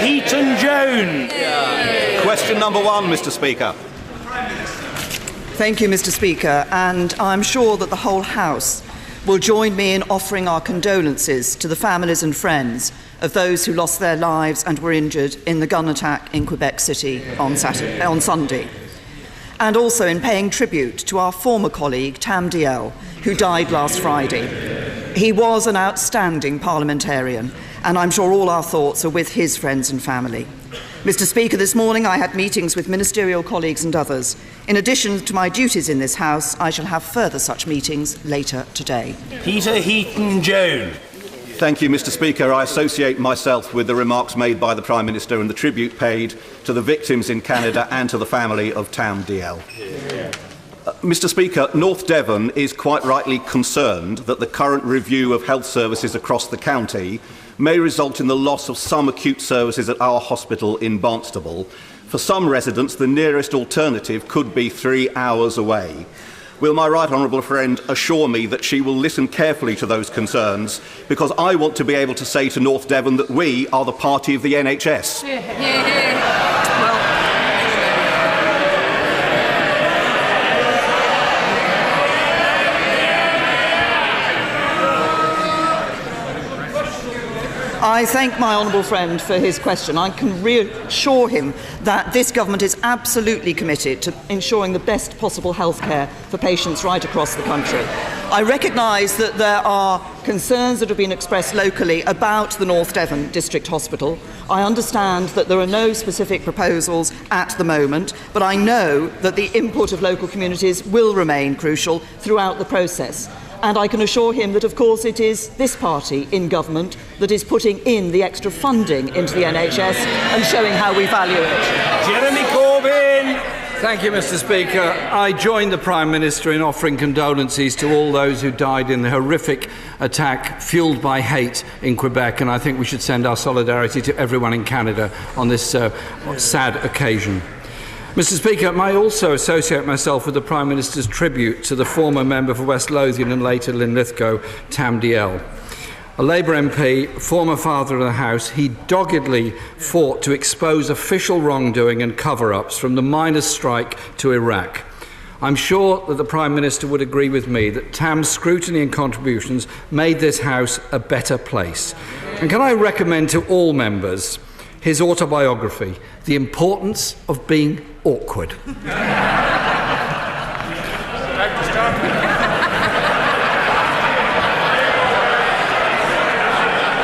Heaton-Jones. Question number 1, Mr. Speaker. Thank you, Mr. Speaker, and I'm sure that the whole House will join me in offering our condolences to the families and friends of those who lost their lives and were injured in the gun attack in Quebec City on Sunday, and also in paying tribute to our former colleague, Tam Diel, who died last Friday. He was an outstanding parliamentarian, and I'm sure all our thoughts are with his friends and family. Mr. Speaker, this morning I had meetings with ministerial colleagues and others. In addition to my duties in this House, I shall have further such meetings later today. Peter Heaton-Jones. Thank you, Mr. Speaker. I associate myself with the remarks made by the Prime Minister and the tribute paid to the victims in Canada and to the family of Tam Diel. Mr. Speaker, North Devon is quite rightly concerned that the current review of health services across the county may result in the loss of some acute services at our hospital in Barnstable. For some residents, the nearest alternative could be 3 hours away. Will my right honourable friend assure me that she will listen carefully to those concerns, because I want to be able to say to North Devon that we are the party of the NHS? I thank my honourable friend for his question. I can reassure him that this government is absolutely committed to ensuring the best possible health care for patients right across the country. I recognise that there are concerns that have been expressed locally about the North Devon District Hospital. I understand that there are no specific proposals at the moment, but I know that the input of local communities will remain crucial throughout the process. And I can assure him that, of course, it is this party in government that is putting in the extra funding into the NHS and showing how we value it. Jeremy Corbyn. Thank you, Mr. Speaker. I join the Prime Minister in offering condolences to all those who died in the horrific attack fuelled by hate in Quebec, and I think we should send our solidarity to everyone in Canada on this sad occasion. Mr. Speaker, I also associate myself with the Prime Minister's tribute to the former member for West Lothian and later Linlithgow, Tam Diel. A Labour MP, former father of the House, he doggedly fought to expose official wrongdoing and cover-ups from the miners' strike to Iraq. I'm sure that the Prime Minister would agree with me that Tam's scrutiny and contributions made this House a better place. And can I recommend to all members his autobiography, The Importance of Being Awkward.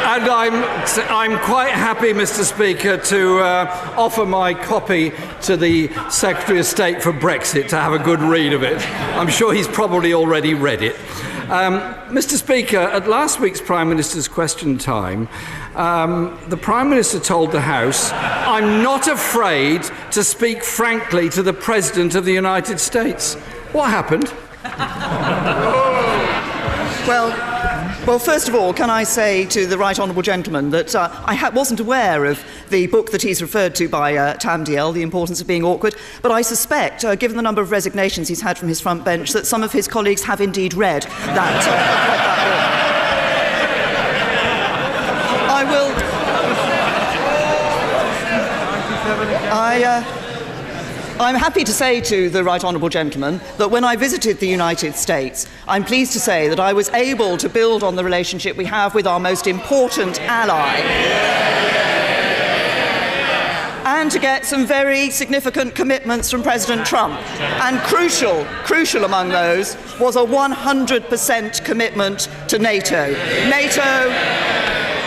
And I'm quite happy, Mr. Speaker, to offer my copy to the Secretary of State for Brexit to have a good read of it. I'm sure he's probably already read it. Mr. Speaker, at last week's Prime Minister's question time, the Prime Minister told the House, "I'm not afraid to speak frankly to the President of the United States." What happened? Well, first of all, can I say to the right honourable gentleman that I wasn't aware of the book that he's referred to by Tam Diel, The Importance of Being Awkward, but I suspect, given the number of resignations he's had from his front bench, that some of his colleagues have indeed read that book. I'm happy to say to the right honourable gentleman that when I visited the United States, I'm pleased to say that I was able to build on the relationship we have with our most important ally and to get some very significant commitments from President Trump. And crucial among those was a 100% commitment to NATO.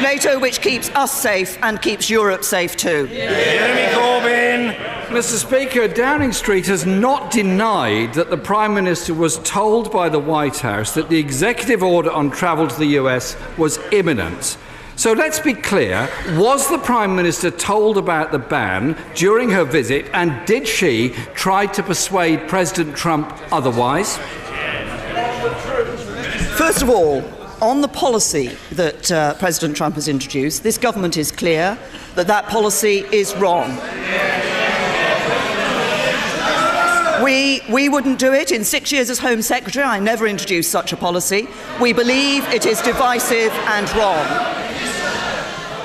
NATO which keeps us safe and keeps Europe safe too. Jeremy Corbyn. Mr. Speaker, Downing Street has not denied that the Prime Minister was told by the White House that the executive order on travel to the US was imminent. So let's be clear, was the Prime Minister told about the ban during her visit, and did she try to persuade President Trump otherwise? First of all, on the policy that President Trump has introduced, this government is clear that that policy is wrong. We wouldn't do it. In 6 years as Home Secretary, I never introduced such a policy. We believe it is divisive and wrong.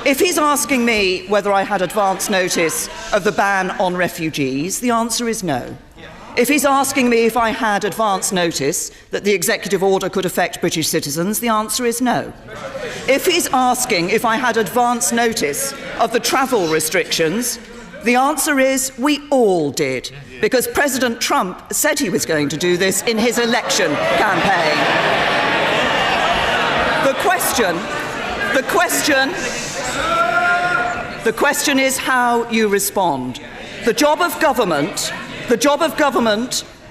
If he's asking me whether I had advance notice of the ban on refugees, the answer is no. If he's asking me if I had advance notice that the executive order could affect British citizens, the answer is no. If he's asking if I had advance notice of the travel restrictions, the answer is we all did, because President Trump said he was going to do this in his election campaign. The question is how you respond. The job of government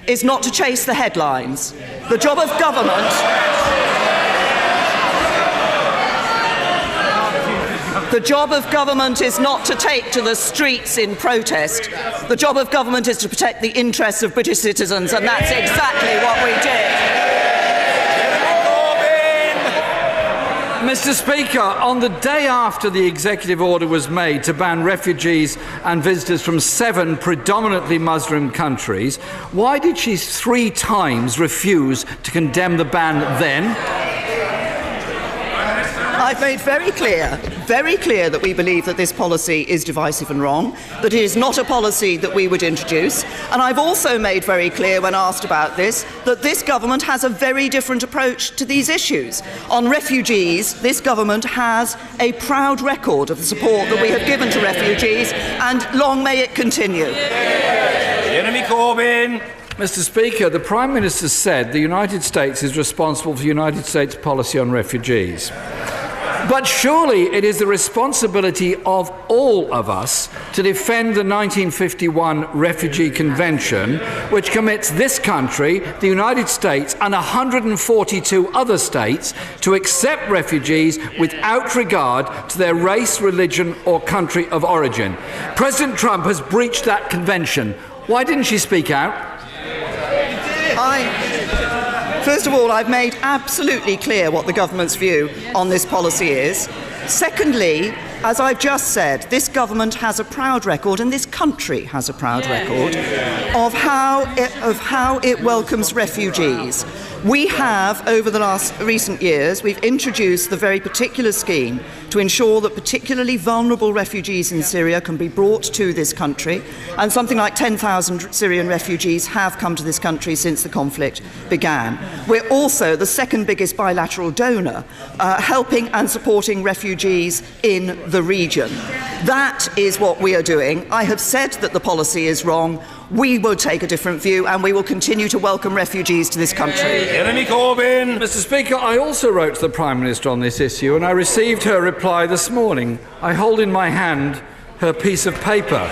is not to chase the headlines. The job of government is not to take to the streets in protest. The job of government is to protect the interests of British citizens, and that's exactly what we did. Mr. Speaker, on the day after the executive order was made to ban refugees and visitors from 7 predominantly Muslim countries, why did she 3 times refuse to condemn the ban then? I've made very clear that we believe that this policy is divisive and wrong, that it is not a policy that we would introduce. And I've also made very clear, when asked about this, that this government has a very different approach to these issues. On refugees, this government has a proud record of the support that we have given to refugees, and long may it continue. Jeremy Corbyn. Mr. Speaker, the Prime Minister said the United States is responsible for the United States policy on refugees. But surely it is the responsibility of all of us to defend the 1951 Refugee Convention, which commits this country, the United States, and 142 other states to accept refugees without regard to their race, religion, or country of origin. President Trump has breached that convention. Why didn't she speak out? First of all, I've made absolutely clear what the government's view on this policy is. Secondly, as I've just said, this government has a proud record, and this country has a proud record, of how it welcomes refugees. We have, over the recent years, we've introduced the very particular scheme to ensure that particularly vulnerable refugees in Syria can be brought to this country, and something like 10,000 Syrian refugees have come to this country since the conflict began. We're also the second biggest bilateral donor, helping and supporting refugees in the region. That is what we are doing. I have said that the policy is wrong. We will take a different view, and we will continue to welcome refugees to this country. Jeremy Corbyn. Mr. Speaker, I also wrote to the Prime Minister on this issue, and I received her reply this morning. I hold in my hand her piece of paper.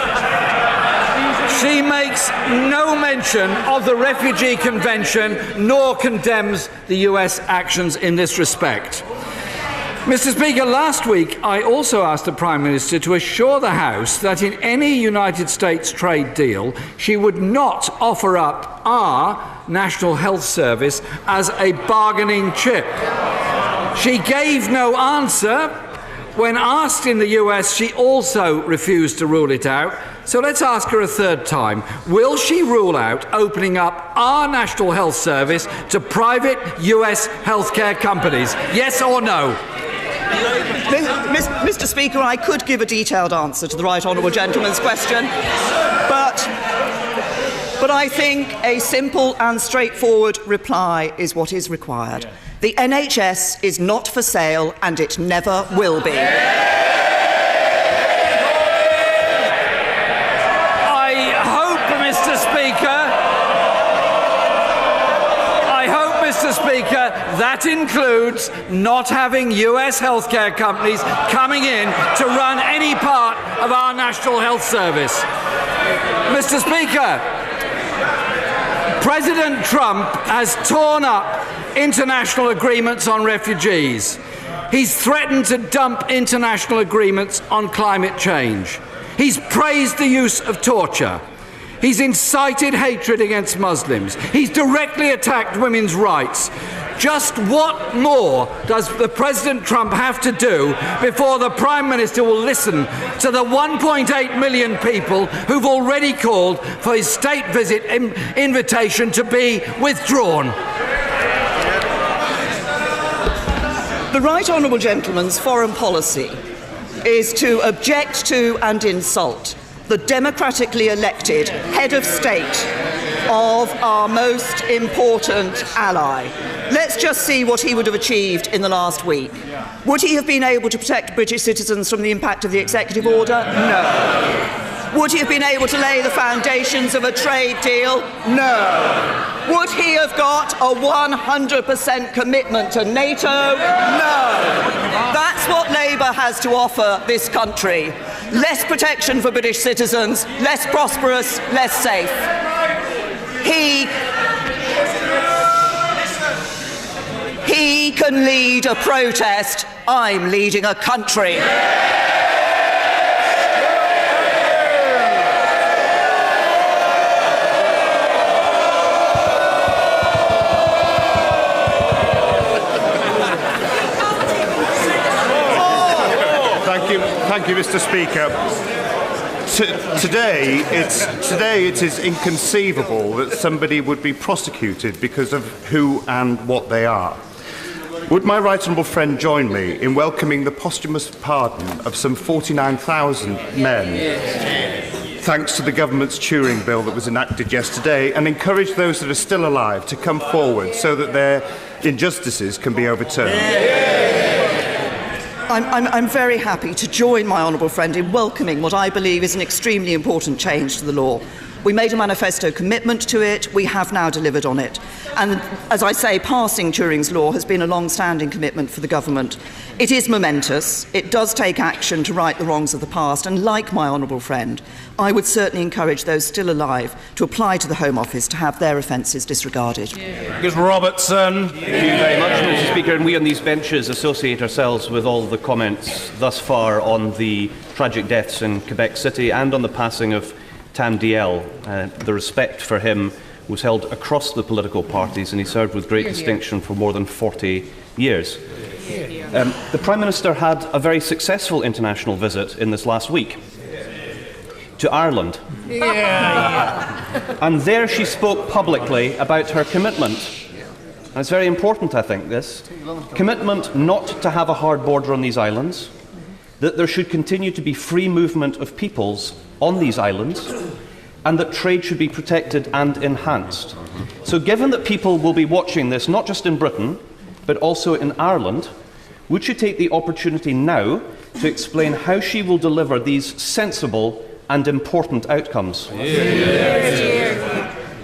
She makes no mention of the Refugee Convention, nor condemns the US actions in this respect. Mr. Speaker, last week I also asked the Prime Minister to assure the House that in any United States trade deal she would not offer up our National Health Service as a bargaining chip. She gave no answer. When asked in the US, she also refused to rule it out. So let's ask her a third time. Will she rule out opening up our National Health Service to private US healthcare companies? Yes or no? Mr. Speaker, I could give a detailed answer to the right honourable gentleman's question, but I think a simple and straightforward reply is what is required. The NHS is not for sale, and it never will be. I hope, Mr. Speaker, that includes not having US healthcare companies coming in to run any part of our National Health Service. Mr. Speaker, President Trump has torn up international agreements on refugees. He's threatened to dump international agreements on climate change. He's praised the use of torture. He's incited hatred against Muslims. He's directly attacked women's rights. Just what more does the President Trump have to do before the Prime Minister will listen to the 1.8 million people who've already called for his state visit invitation to be withdrawn? The right honourable gentleman's foreign policy is to object to and insult the democratically elected head of state of our most important ally. Let's just see what he would have achieved in the last week. Would he have been able to protect British citizens from the impact of the executive order? No. Would he have been able to lay the foundations of a trade deal? No. Would he have got a 100% commitment to NATO? No. That's what Labour has to offer this country. Less protection for British citizens, less prosperous, less safe. He can lead a protest. I'm leading a country. Thank you, Mr. Speaker. Today it is inconceivable that somebody would be prosecuted because of who and what they are. Would my right honourable friend join me in welcoming the posthumous pardon of some 49,000 men, thanks to the government's Turing bill that was enacted yesterday, and encourage those that are still alive to come forward so that their injustices can be overturned? I'm very happy to join my honourable friend in welcoming what I believe is an extremely important change to the law. We made a manifesto commitment to it. We have now delivered on it. And as I say, passing Turing's law has been a long-standing commitment for the government. It is momentous. It does take action to right the wrongs of the past. And like my honourable friend, I would certainly encourage those still alive to apply to the Home Office to have their offences disregarded. Ms. Robertson. Thank you very much, Mr. Speaker. And we on these benches associate ourselves with all the comments thus far on the tragic deaths in Quebec City and on the passing of Tam Diel. The respect for him was held across the political parties, and he served with great distinction for more than 40 years. The Prime Minister had a very successful international visit in this last week to Ireland. And there she spoke publicly about her commitment. And it's very important, I think, this commitment not to have a hard border on these islands, that there should continue to be free movement of peoples on these islands, and that trade should be protected and enhanced. So given that people will be watching this not just in Britain, but also in Ireland, would she take the opportunity now to explain how she will deliver these sensible and important outcomes?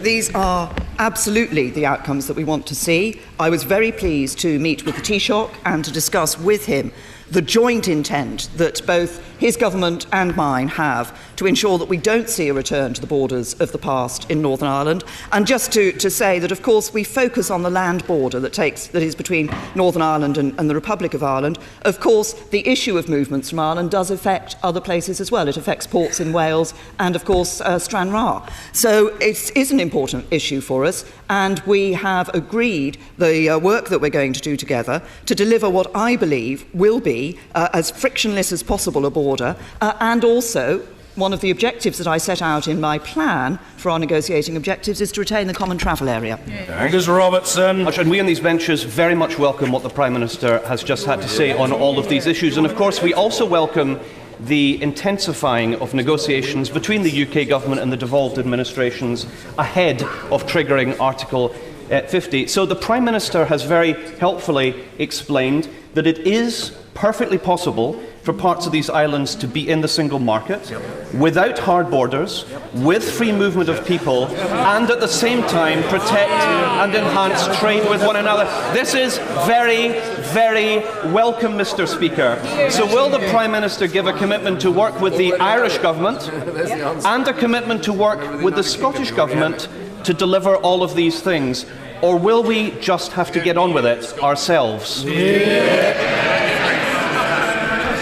These are absolutely the outcomes that we want to see. I was very pleased to meet with the Taoiseach and to discuss with him the joint intent that both his government and mine have to ensure that we don't see a return to the borders of the past in Northern Ireland. And just to say that, of course, we focus on the land border that is between Northern Ireland and the Republic of Ireland. Of course, the issue of movements from Ireland does affect other places as well. It affects ports in Wales and, of course, Stranraer. So it is an important issue for us, and we have agreed the work that we're going to do together to deliver what I believe will be as frictionless as possible a border, and also one of the objectives that I set out in my plan for our negotiating objectives is to retain the common travel area. Ms. Robertson. And we on these benches very much welcome what the Prime Minister has just had to say on all of these issues. And of course we also welcome the intensifying of negotiations between the UK government and the devolved administrations ahead of triggering Article 50. So the Prime Minister has very helpfully explained that it is perfectly possible for parts of these islands to be in the single market, without hard borders, with free movement of people, and at the same time protect and enhance trade with one another. This is very, very welcome, Mr. Speaker. So will the Prime Minister give a commitment to work with the Irish Government and a commitment to work with the Scottish Government to deliver all of these things? Or will we just have to get on with it ourselves?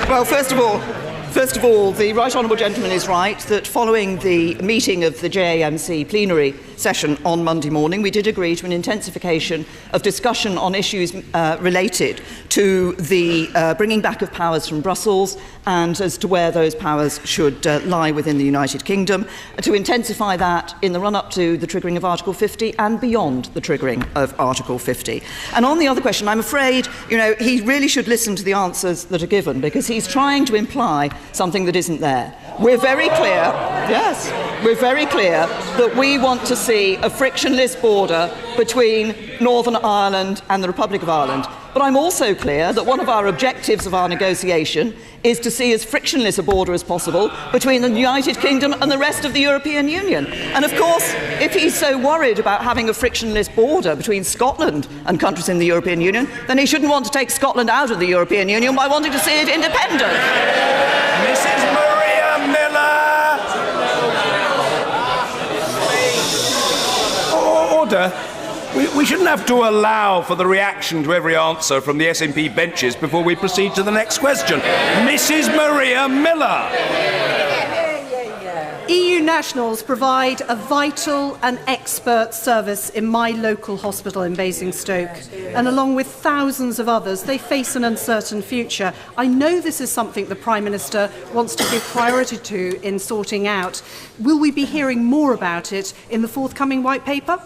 Well, first of all, the Right Honourable Gentleman is right that following the meeting of the JAMC plenary session on Monday morning, we did agree to an intensification of discussion on issues related to the bringing back of powers from Brussels and as to where those powers should lie within the United Kingdom, to intensify that in the run-up to the triggering of Article 50 and beyond the triggering of Article 50. And on the other question, I'm afraid, he really should listen to the answers that are given, because he's trying to imply something that isn't there. We're very clear, yes, we're very clear that we want to see a frictionless border between Northern Ireland and the Republic of Ireland. But I'm also clear that one of our objectives of our negotiation is to see as frictionless a border as possible between the United Kingdom and the rest of the European Union. And of course, if he's so worried about having a frictionless border between Scotland and countries in the European Union, then he shouldn't want to take Scotland out of the European Union by wanting to see it independent. Mrs. Maria Miller. Order. We shouldn't have to allow for the reaction to every answer from the SNP benches before we proceed to the next question. Mrs. Maria Miller. EU nationals provide a vital and expert service in my local hospital in Basingstoke, and along with thousands of others, they face an uncertain future. I know this is something the Prime Minister wants to give priority to in sorting out. Will we be hearing more about it in the forthcoming White Paper?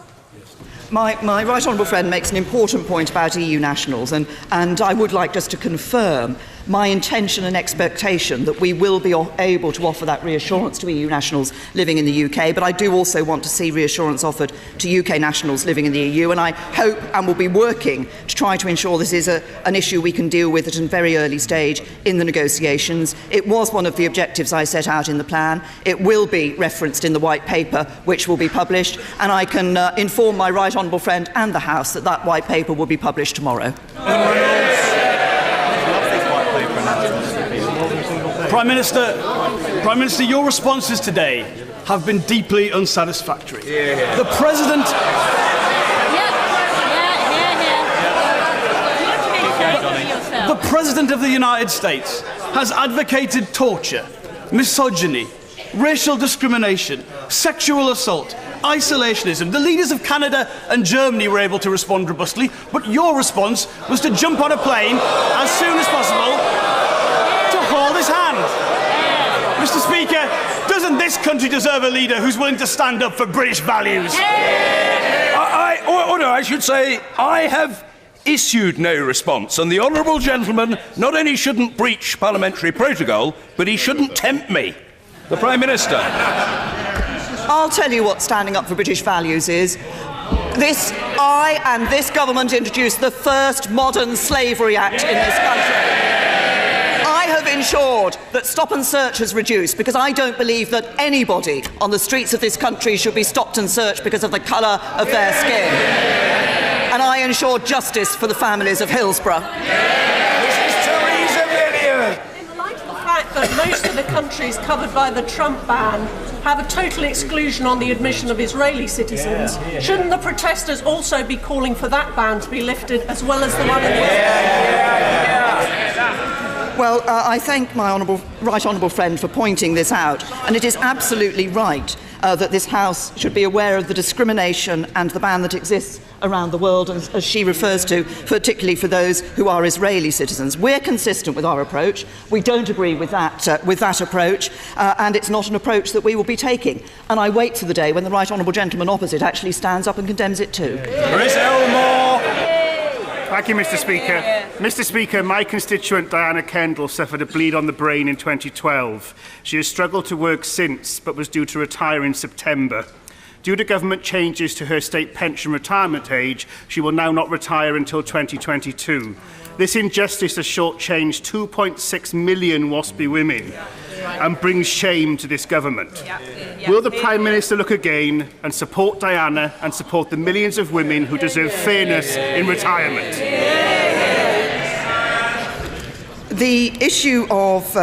My right honourable friend makes an important point about EU nationals, and I would like just to confirm my intention and expectation that we will be able to offer that reassurance to EU nationals living in the UK, but I do also want to see reassurance offered to UK nationals living in the EU, and I hope and will be working to try to ensure this is an issue we can deal with at a very early stage in the negotiations. It was one of the objectives I set out in the plan. It will be referenced in the White Paper, which will be published, and I can inform my right honourable friend and the House that that White Paper will be published tomorrow. Prime Minister, your responses today have been deeply unsatisfactory. The President... The President of the United States has advocated torture, misogyny, racial discrimination, sexual assault, isolationism. The leaders of Canada and Germany were able to respond robustly, but your response was to jump on a plane as soon as possible to hold his hand. Mr. Speaker, doesn't this country deserve a leader who's willing to stand up for British values? I should say, I have issued no response, and the honourable gentleman not only shouldn't breach parliamentary protocol, but he shouldn't tempt me. The Prime Minister. I'll tell you what standing up for British values is. I and this government introduced the first modern Slavery Act in this country. I have ensured that stop and search has reduced, because I don't believe that anybody on the streets of this country should be stopped and searched because of the colour of their skin. And I ensured justice for the families of Hillsborough. Mrs. Theresa. In the light of the fact that most of the countries covered by the Trump ban have a total exclusion on the admission of Israeli citizens, shouldn't the protesters also be calling for that ban to be lifted as well as the one in the Well, I thank my right honourable friend for pointing this out, and it is absolutely right that this House should be aware of the discrimination and the ban that exists around the world, as she refers to, particularly for those who are Israeli citizens. We're consistent with our approach. We don't agree with that approach, and it's not an approach that we will be taking. And I wait to the day when the right honourable gentleman opposite actually stands up and condemns it too. Chris Elmore. Thank you, Mr. Speaker. Mr. Speaker, my constituent Diana Kendall suffered a bleed on the brain in 2012. She has struggled to work since, but was due to retire in September. Due to government changes to her state pension retirement age, she will now not retire until 2022. This injustice has shortchanged 2.6 million WASPy women and brings shame to this government. Will the Prime Minister look again and support Diana and support the millions of women who deserve fairness in retirement? The issue of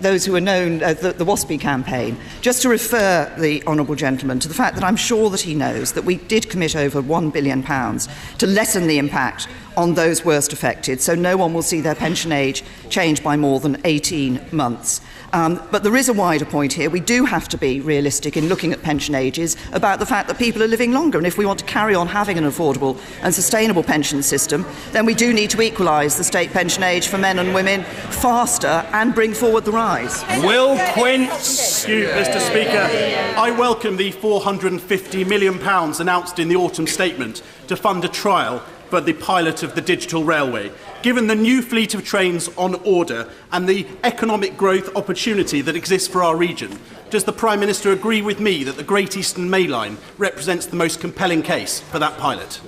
those who are known as the WASPy campaign, just to refer the honourable gentleman to the fact that I'm sure that he knows that we did commit over £1 billion to lessen the impact on those worst affected, so no one will see their pension age change by more than 18 months. But there is a wider point here. We do have to be realistic in looking at pension ages about the fact that people are living longer, and if we want to carry on having an affordable and sustainable pension system, then we do need to equalise the state pension age for men and women faster and bring forward the rise. Will Quince. Thank you, Mr. Speaker. I welcome the £450 million announced in the autumn statement to fund a trial for the pilot of the digital railway. Given the new fleet of trains on order and the economic growth opportunity that exists for our region, does the Prime Minister agree with me that the Great Eastern Main Line represents the most compelling case for that pilot?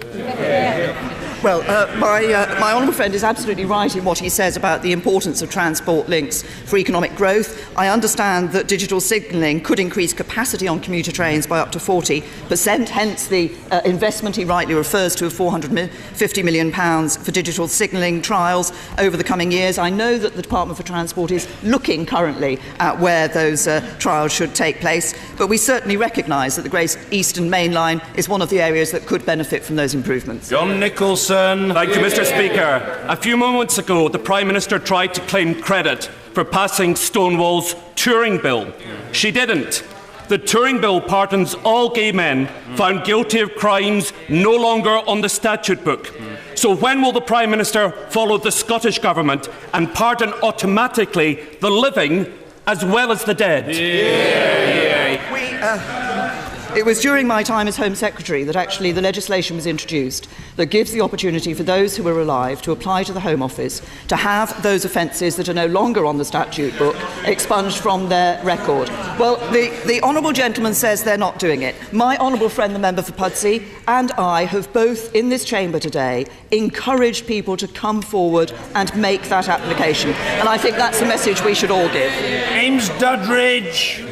Well, my honourable friend is absolutely right in what he says about the importance of transport links for economic growth. I understand that digital signalling could increase capacity on commuter trains by up to 40%, hence the investment he rightly refers to of £450 million for digital signalling trials over the coming years. I know that the Department for Transport is looking currently at where those trials should take place, but we certainly recognise that the Great Eastern Main Line is one of the areas that could benefit from those improvements. John Nicholson. Thank you, Mr. Speaker. A few moments ago, the Prime Minister tried to claim credit for passing Stonewall's Turing Bill. She didn't. The Turing Bill pardons all gay men found guilty of crimes no longer on the statute book. So when will the Prime Minister follow the Scottish Government and pardon automatically the living as well as the dead? It was during my time as Home Secretary that actually the legislation was introduced that gives the opportunity for those who are alive to apply to the Home Office to have those offences that are no longer on the statute book expunged from their record. Well, the honourable gentleman says they're not doing it. My honourable friend, the member for Pudsey, and I have both in this chamber today encouraged people to come forward and make that application. And I think that's the message we should all give. James Duddridge.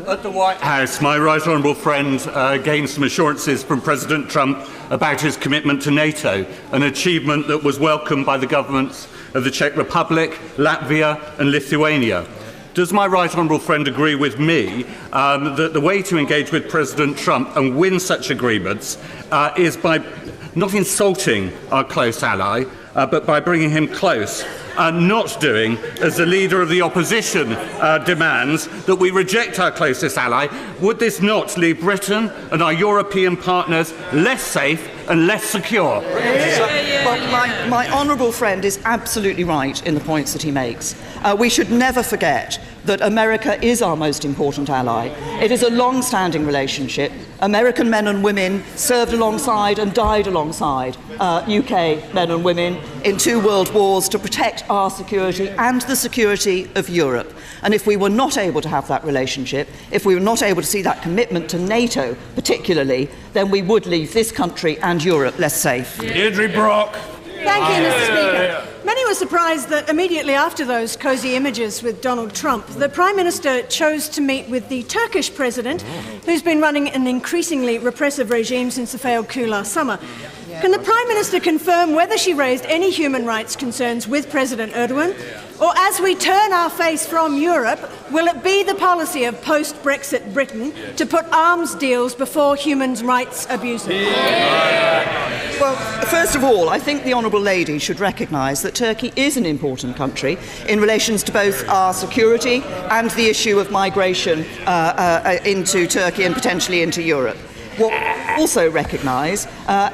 At the White House, my right honourable friend gained some assurances from President Trump about his commitment to NATO, an achievement that was welcomed by the governments of the Czech Republic, Latvia and Lithuania. Does my right honourable friend agree with me that the way to engage with President Trump and win such agreements is by not insulting our close ally, but by bringing him close, and not doing, as the leader of the opposition demands, that we reject our closest ally? Would this not leave Britain and our European partners less safe and less secure? Well, my honourable friend is absolutely right in the points that he makes. We should never forget that America is our most important ally. It is a long-standing relationship. American men and women served alongside and died alongside UK men and women in 2 world wars to protect our security and the security of Europe. And if we were not able to have that relationship, if we were not able to see that commitment to NATO particularly, then we would leave this country and Europe less safe. Deirdre Brock. Thank you, Mr. Speaker. Many were surprised that immediately after those cosy images with Donald Trump, the Prime Minister chose to meet with the Turkish president, who's been running an increasingly repressive regime since the failed coup last summer. Can the Prime Minister confirm whether she raised any human rights concerns with President Erdogan? Or as we turn our face from Europe, will it be the policy of post-Brexit Britain to put arms deals before human rights abuses? Well, first of all, I think the Honourable Lady should recognise that Turkey is an important country in relations to both our security and the issue of migration into Turkey and potentially into Europe. What we also recognise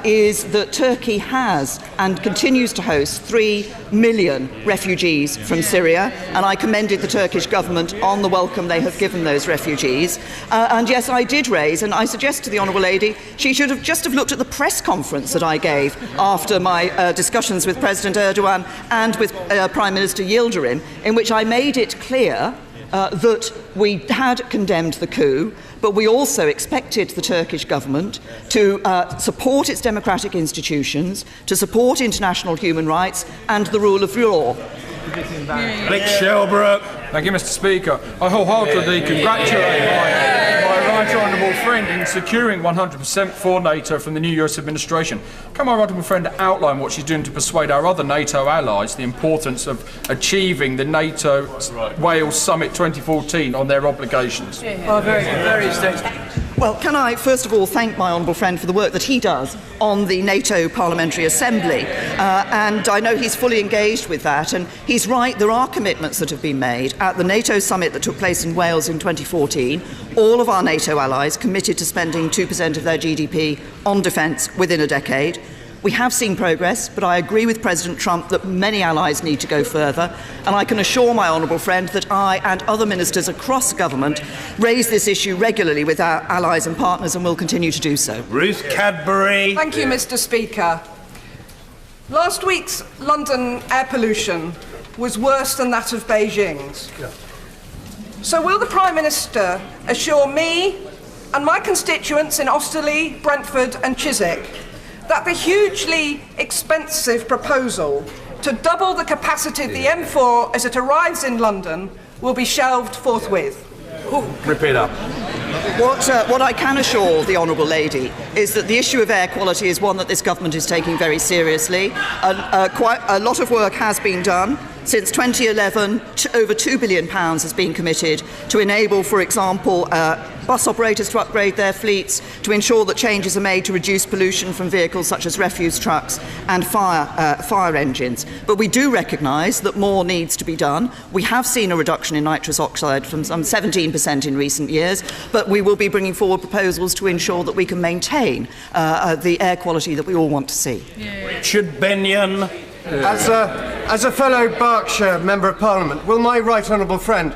is that Turkey has and continues to host 3 million refugees from Syria, and I commended the Turkish government on the welcome they have given those refugees. And yes, I did raise, and I suggest to the Honourable Lady, she should have just have looked at the press conference that I gave after my discussions with President Erdogan and with Prime Minister Yildirim, in which I made it clear that we had condemned the coup, but we also expected the Turkish government to support its democratic institutions, to support international human rights and the rule of law. Rick Shelbrooke. Thank you, Mr. Speaker. I wholeheartedly congratulate my my right honourable friend in securing 100% for NATO from the new US administration. Can my right honourable friend outline what she's doing to persuade our other NATO allies the importance of achieving the NATO Wales Summit 2014 on their obligations? Oh, very good. Very extensive. Well, can I first of all thank my honourable friend for the work that he does on the NATO Parliamentary Assembly, and I know he's fully engaged with that, and he's right, there are commitments that have been made. At the NATO summit that took place in Wales in 2014, all of our NATO allies committed to spending 2% of their GDP on defence within a decade. We have seen progress, but I agree with President Trump that many allies need to go further, and I can assure my honourable friend that I and other ministers across government raise this issue regularly with our allies and partners and will continue to do so. Ruth Cadbury. Thank you, Mr. Speaker. Last week's London air pollution was worse than that of Beijing's. So will the Prime Minister assure me and my constituents in Osterley, Brentford and Chiswick that the hugely expensive proposal to double the capacity of the M4 as it arrives in London will be shelved forthwith? Repeat up. What I can assure the honourable lady is that the issue of air quality is one that this government is taking very seriously. Quite a lot of work has been done. Since 2011, over £2 billion has been committed to enable, for example, bus operators to upgrade their fleets, to ensure that changes are made to reduce pollution from vehicles such as refuse trucks and fire engines. But we do recognise that more needs to be done. We have seen a reduction in nitrous oxide from some 17% in recent years, but we will be bringing forward proposals to ensure that we can maintain the air quality that we all want to see. Richard Benyon. As a fellow Berkshire Member of Parliament, will my right honourable friend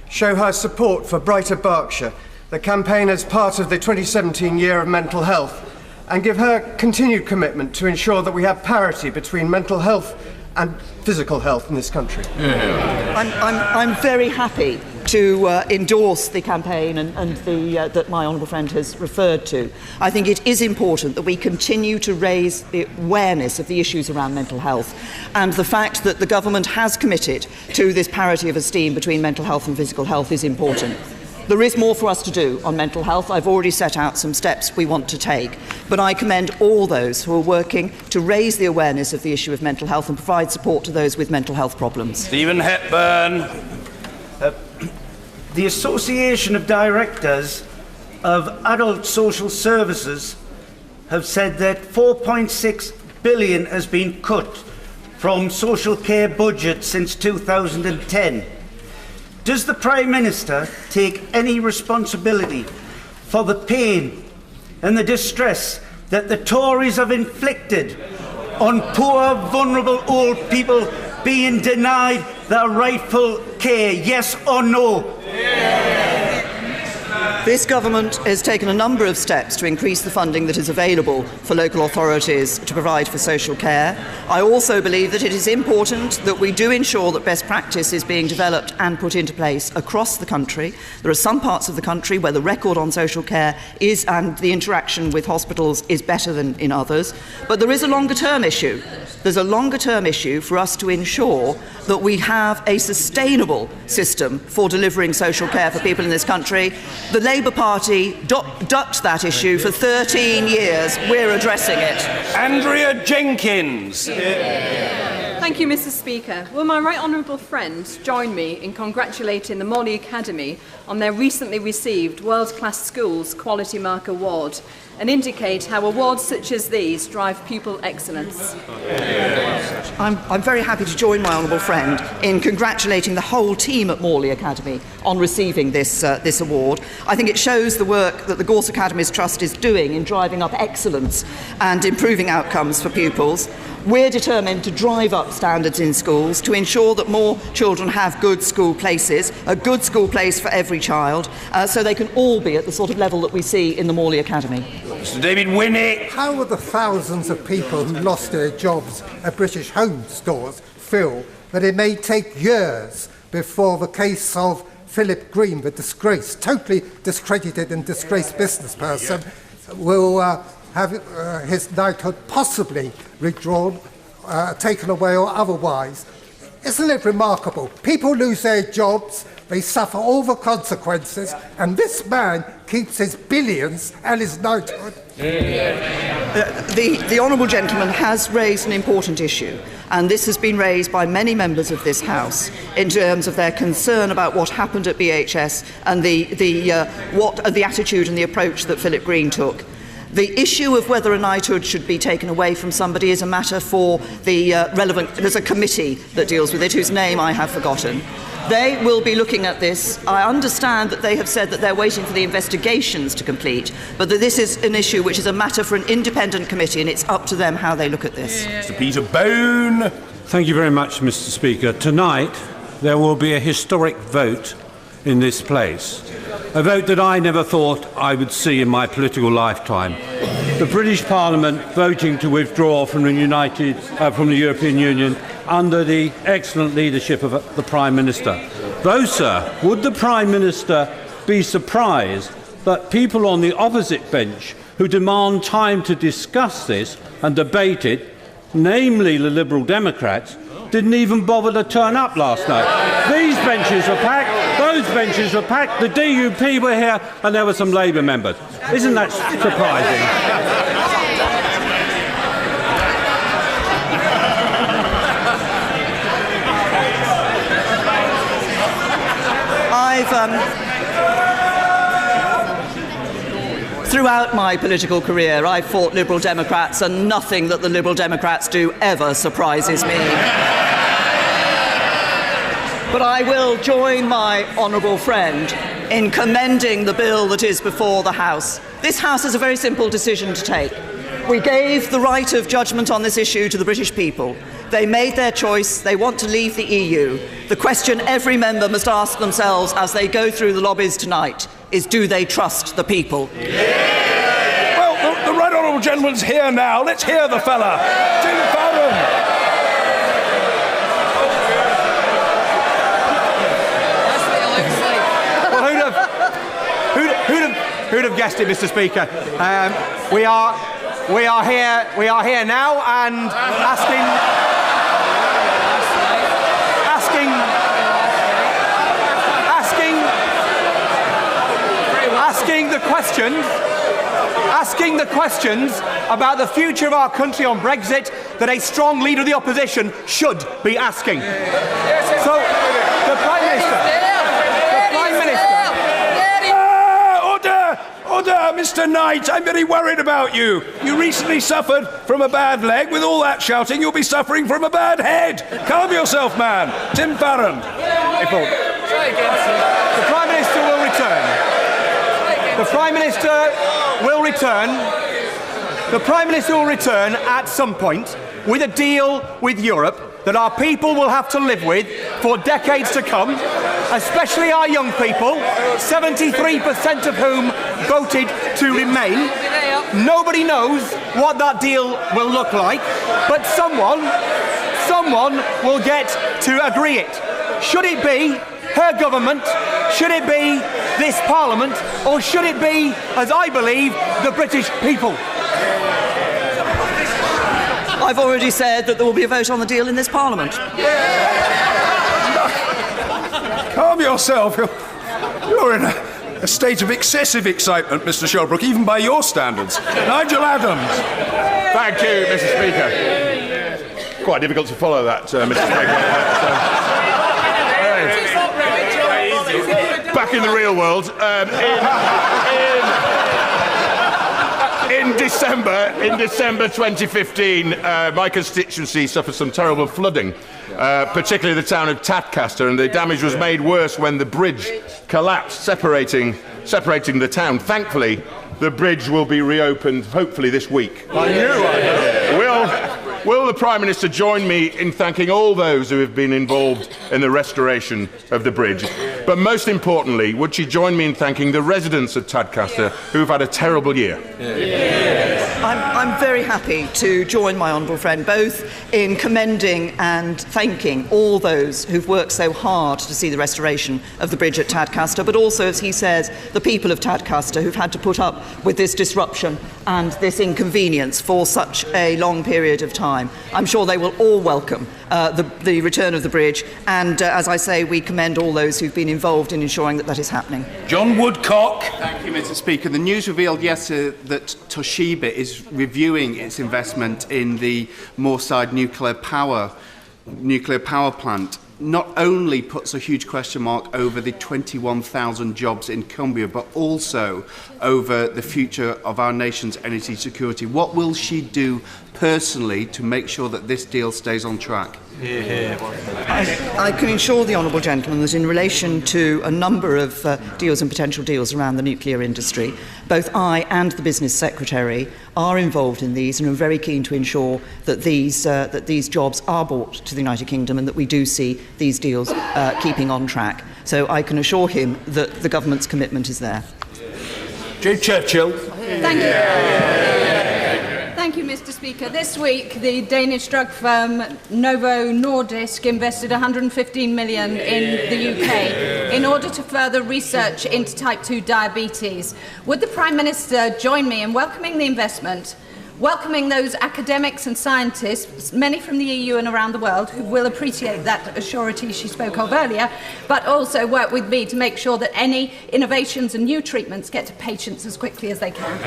show her support for Brighter Berkshire, the campaign as part of the 2017 Year of Mental Health, and give her continued commitment to ensure that we have parity between mental health and physical health in this country? I'm very happy to endorse the campaign and that my honourable friend has referred to. I think it is important that we continue to raise the awareness of the issues around mental health, and the fact that the government has committed to this parity of esteem between mental health and physical health is important. There is more for us to do on mental health. I've already set out some steps we want to take, but I commend all those who are working to raise the awareness of the issue of mental health and provide support to those with mental health problems. Stephen Hepburn. The Association of Directors of Adult Social Services have said that £4.6 billion has been cut from social care budget since 2010. Does the Prime Minister take any responsibility for the pain and the distress that the Tories have inflicted on poor, vulnerable old people being denied their rightful care? Yes or no? This government has taken a number of steps to increase the funding that is available for local authorities to provide for social care. I also believe that it is important that we do ensure that best practice is being developed and put into place across the country. There are some parts of the country where the record on social care is, and the interaction with hospitals is better than in others. But there is a longer-term issue. There's a longer-term issue for us to ensure that we have a sustainable system for delivering social care for people in this country. The Labour Party ducked that issue for 13 years. We're addressing it. Andrea Jenkins. Thank you, Mr. Speaker. Will my right honourable friend join me in congratulating the Morley Academy on their recently received World Class Schools Quality Mark Award and indicate how awards such as these drive pupil excellence? I'm very happy to join my honourable friend in congratulating the whole team at Morley Academy on receiving this award. I think it shows the work that the Gorse Academies Trust is doing in driving up excellence and improving outcomes for pupils. We're determined to drive up standards in schools to ensure that more children have good school places, a good school place for every child, so they can all be at the sort of level that we see in the Morley Academy. Mr. David Winnick. How will the thousands of people who lost their jobs at British home stores feel that it may take years before the case of Philip Green, the totally discredited and disgraced business person, will have his knighthood possibly withdrawn, taken away or otherwise? Isn't it remarkable? People lose their jobs, they suffer all the consequences, and this man keeps his billions and his knighthood. The honourable gentleman has raised an important issue, and this has been raised by many members of this House in terms of their concern about what happened at BHS and the attitude and the approach that Philip Green took. The issue of whether a knighthood should be taken away from somebody is a matter for the relevant... There's a committee that deals with it, whose name I have forgotten. They will be looking at this. I understand that they have said that they're waiting for the investigations to complete, but that this is an issue which is a matter for an independent committee, and it's up to them how they look at this. Mr. Peter Bone. Thank you very much, Mr. Speaker. Tonight, there will be a historic vote in this place. A vote that I never thought I would see in my political lifetime. The British Parliament voting to withdraw from the European Union under the excellent leadership of the Prime Minister. Though, sir, would the Prime Minister be surprised that people on the opposite bench who demand time to discuss this and debate it, namely the Liberal Democrats, didn't even bother to turn up last night? These benches were packed, those benches were packed, the DUP were here, and there were some Labour members. Isn't that surprising? Throughout my political career, I've fought Liberal Democrats, and nothing that the Liberal Democrats do ever surprises me. But I will join my honourable friend in commending the bill that is before the House. This House has a very simple decision to take. We gave the right of judgment on this issue to the British people. They made their choice. They want to leave the EU. The question every member must ask themselves as they go through the lobbies tonight is, do they trust the people? Yeah! Well, the right honourable gentleman's here now. Let's hear the fella. Tim Farron. Who'd have guessed it, Mr. Speaker? We are here now and asking the questions about the future of our country on Brexit that a strong leader of the opposition should be asking. So, the Prime Minister. Order, Mr. Knight, I'm very worried about you. You recently suffered from a bad leg. With all that shouting, you'll be suffering from a bad head. Calm yourself, man. Tim Farron. The Prime Minister will return. The Prime Minister will return. The Prime Minister will return at some point with a deal with Europe that our people will have to live with for decades to come, especially our young people, 73% of whom voted to remain. Nobody knows what that deal will look like, but someone will get to agree it. Should it be her government? Should it be this Parliament? Or should it be, as I believe, the British people? I've already said that there will be a vote on the deal in this Parliament. Calm yourself. You're in a state of excessive excitement, Mr. Shelbrooke, even by your standards. Nigel Adams. Thank you, Mr. Speaker. Quite difficult to follow that, Mr. Speaker. Back in the real world, in December 2015, my constituency suffered some terrible flooding, particularly the town of Tadcaster, and the damage was made worse when the bridge collapsed, separating the town. Thankfully, the bridge will be reopened, hopefully this week. Will the Prime Minister join me in thanking all those who have been involved in the restoration of the bridge? But most importantly, would she join me in thanking the residents of Tadcaster who've had a terrible year? I'm very happy to join my honourable friend both in commending and thanking all those who've worked so hard to see the restoration of the bridge at Tadcaster, but also, as he says, the people of Tadcaster who've had to put up with this disruption and this inconvenience for such a long period of time. I'm sure they will all welcome the return of the bridge, and as I say, we commend all those who've been involved in ensuring that that is happening. John Woodcock. Thank you, Mr. Speaker. The news revealed yesterday that Toshiba is reviewing its investment in the Moorside nuclear power plant. Not only puts a huge question mark over the 21,000 jobs in Cumbria, but also over the future of our nation's energy security. What will she do personally to make sure that this deal stays on track? I can assure the honourable gentleman that in relation to a number of deals and potential deals around the nuclear industry, both I and the Business Secretary are involved in these and are very keen to ensure that these jobs are brought to the United Kingdom and that we do see these deals keeping on track. So I can assure him that the government's commitment is there. Jim Churchill. Thank you. Thank you, Mr. Speaker. This week, the Danish drug firm Novo Nordisk invested 115 million in the UK in order to further research into type 2 diabetes. Would the Prime Minister join me in welcoming the investment, welcoming those academics and scientists, many from the EU and around the world, who will appreciate that assurity she spoke of earlier, but also work with me to make sure that any innovations and new treatments get to patients as quickly as they can?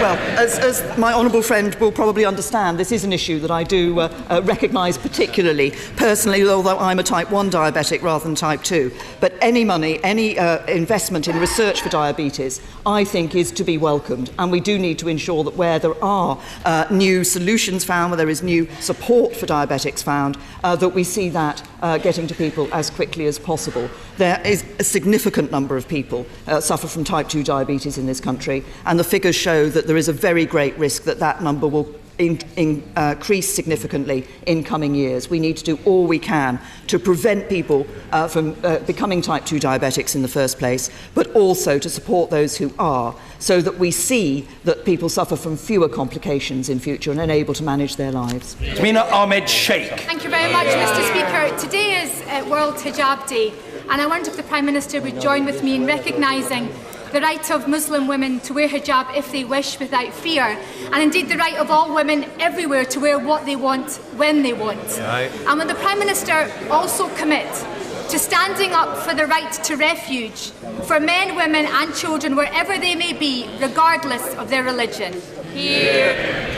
Well, as my honourable friend will probably understand, this is an issue that I do recognise particularly personally, although I'm a type 1 diabetic rather than type 2. But any money, any investment in research for diabetes, I think is to be welcomed, and we do need to ensure that where there are new solutions found, where there is new support for diabetics found, that we see that getting to people as quickly as possible. There is a significant number of people suffer from type 2 diabetes in this country, and the figures show that there is a very great risk that that number will increase significantly in coming years. We need to do all we can to prevent people from becoming type 2 diabetics in the first place, but also to support those who are, so that we see that people suffer from fewer complications in future and are able to manage their lives. Mina Ahmed Sheikh. Thank you very much, Mr. Speaker. Today is World Hijab Day, and I wonder if the Prime Minister would join with me in recognising the right of Muslim women to wear hijab if they wish without fear, and indeed the right of all women everywhere to wear what they want when they want. And will the Prime Minister also commit to standing up for the right to refuge for men, women and children wherever they may be, regardless of their religion?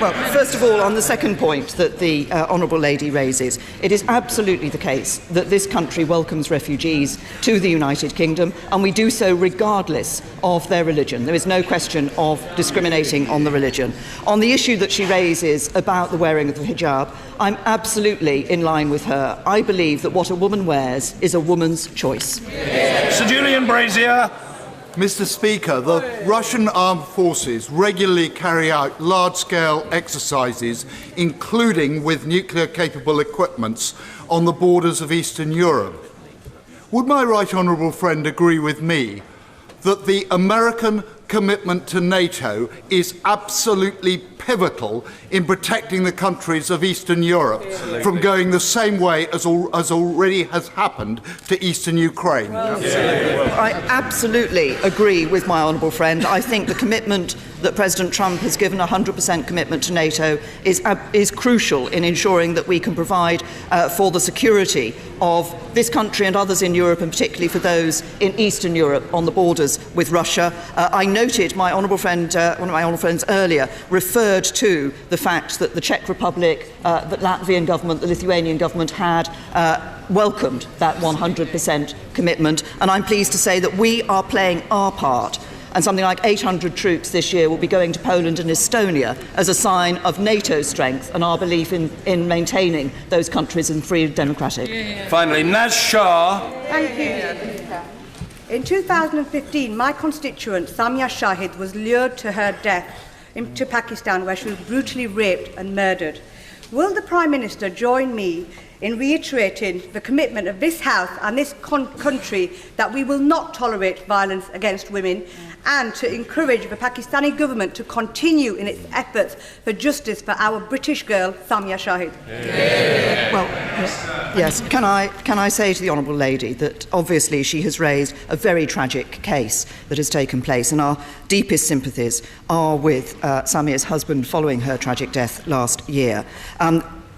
Well, first of all, on the second point that the Honourable Lady raises, it is absolutely the case that this country welcomes refugees to the United Kingdom, and we do so regardless of their religion. There is no question of discriminating on the religion. On the issue that she raises about the wearing of the hijab, I'm absolutely in line with her. I believe that what a woman wears is a woman's choice. Sir Julian Brazier. Mr. Speaker, the Russian armed forces regularly carry out large-scale exercises, including with nuclear-capable equipments, on the borders of Eastern Europe. Would my right honourable friend agree with me that the American commitment to NATO is absolutely pivotal in protecting the countries of Eastern Europe from going the same way as already has happened to Eastern Ukraine? I absolutely agree with my honourable friend. I think the commitment that President Trump has given, 100% commitment to NATO, is crucial in ensuring that we can provide for the security of this country and others in Europe, and particularly for those in Eastern Europe on the borders with Russia. I noted my honourable friend, one of my honourable friends earlier, referred to the fact that the Czech Republic, the Latvian government, the Lithuanian government had welcomed that 100% commitment, and I'm pleased to say that we are playing our part. And something like 800 troops this year will be going to Poland and Estonia as a sign of NATO's strength and our belief in maintaining those countries in free and democratic. Finally, Naz Shah. Thank you. In 2015, my constituent, Samia Shahid, was lured to her death to Pakistan, where she was brutally raped and murdered. Will the Prime Minister join me in reiterating the commitment of this House and this country that we will not tolerate violence against women, and to encourage the Pakistani government to continue in its efforts for justice for our British girl, Samia Shahid. Well, yes. Can I say to the Honourable Lady that obviously she has raised a very tragic case that has taken place, and our deepest sympathies are with Samia's husband following her tragic death last year.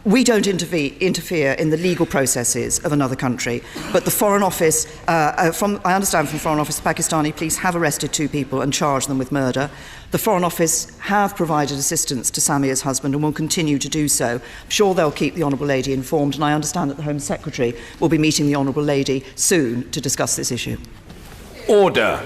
We don't interfere in the legal processes of another country, but the Foreign Office, I understand from the Foreign Office, the Pakistani police have arrested 2 people and charged them with murder. The Foreign Office have provided assistance to Samia's husband and will continue to do so. I'm sure they'll keep the Honourable Lady informed, and I understand that the Home Secretary will be meeting the Honourable Lady soon to discuss this issue. Order.